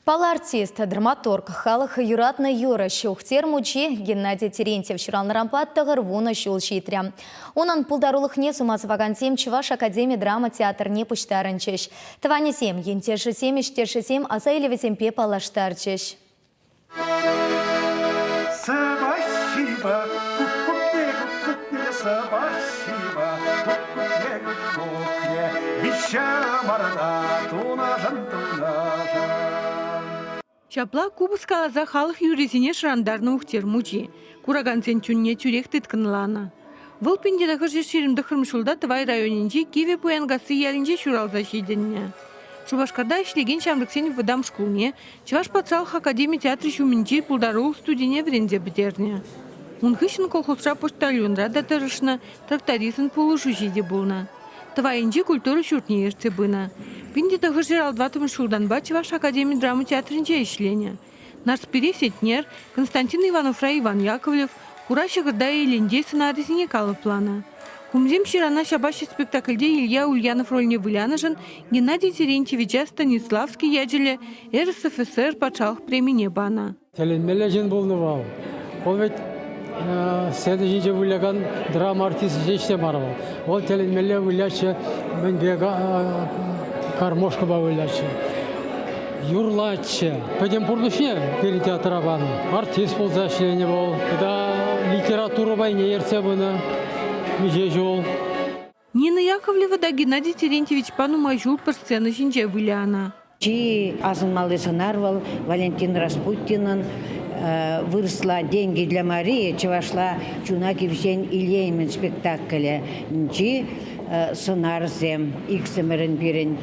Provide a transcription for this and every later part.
Артист, драматург, халық юратны юры шухтер мучи Геннадий Терентьев шыралнырампат тағырвуны шул шитря. Онан пулдарулық не сумазывагансем Чуваш Академия драма театр не пуштарынчыш. Тванесем, ентешісем, иштешісем, аса елевесем пе палаштарчыш. Спасибо, спасибо, Шапла кубыска за халық юрезіне шырандарны ұқтер мучи. Кураган сенчунне тюрек тыткынлана. Выл пендедегі жешерімді қырмышылда Тывай районенде кеве пуянгасы ялінже шуралза шейденне. Шубашкарда ішлеген шамрыксен выдам шкулне, Чуваш патшалық академия театры шумінже пулдарул студене вренде бідерне. Унхышын колхозша почтальонра да тырышны тракторизм пулышу жеде болна. Тывайынже культура шуртне ерце бына. Пендедегі жиралдватым шулданба Чуваш академия драмы театрынже ішлене. Наш пересетнер Константин Иванов Иван Яковлев Кураши гырда елінде сценаризіне калы плана. Кумзем ширана шабаши спектакльде Илья Ульянов рольне вылянышын Геннадий Терентьевича Станиславский яджеле РСФСР патшалық премине бана. Теленмеле жин болнывал. Ол ведь седежинче выляган драма артист жеште барывал. Ол теленмеле вылячы бега кармошка ба вылячы. Юрлачы. Пойдем пурдушне перед театра баны. Артист бол зашлене бол. Да литература байне ерце бына. Нина Яковлева да Геннадий Терентьевич пану майжул по сцены жинже выляна. Чи азынмалы сынарвал Валентин Распутинын выросла деньги для Марии, чевашла чуна кивсен Ильеймен спектакле. Чи сынарзем, иксемерен бирен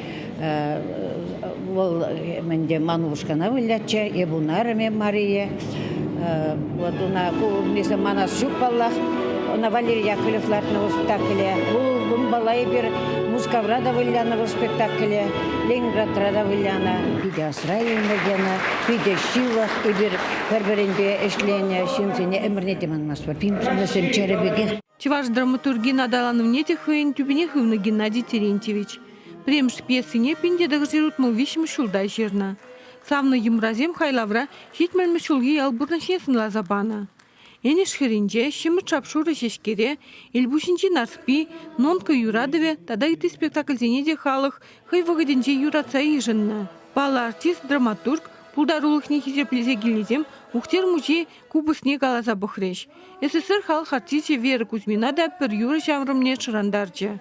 вол менде манушкана выляча, ебунараме Мария. Вот она курнеса манас шупаллах. На Валерия Яковлевларного спектакля, бұл балай бір Мускаврада вылляного спектакля, Ленинградрада вылляна, пиде Асраевна гена, пиде Шилах, и бір-бірінде эшлене, шынзене әмірне деманмас бар, пимшанасым черебеге. Чуваш драматурги надаланым нетех хыйын тюбене хывны Геннадий Терентьевич. Премш пьесыне пиндедегі жирутмыл вишім шулдай жерна. Савны емразем хайлавра жетмелмі шулги албурнашне сынла забана. Энеш херинже, шимы чапшуры шешкере, эльбушинчи нарспи, нонка юрадове, тада иты спектакль зенеде халық, хай вагаденже юраца ижынна. Пала артист, драматург, пулдарулых не хизеплезе гилезем, ухтер мучи кубысне галаза бахреш. СССР халық артисте Вера Кузьмина да пер юры шамрымне шырандарчы.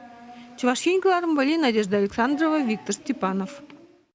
Чувашенькаларым вали Надежда Александрова, Виктор Степанов.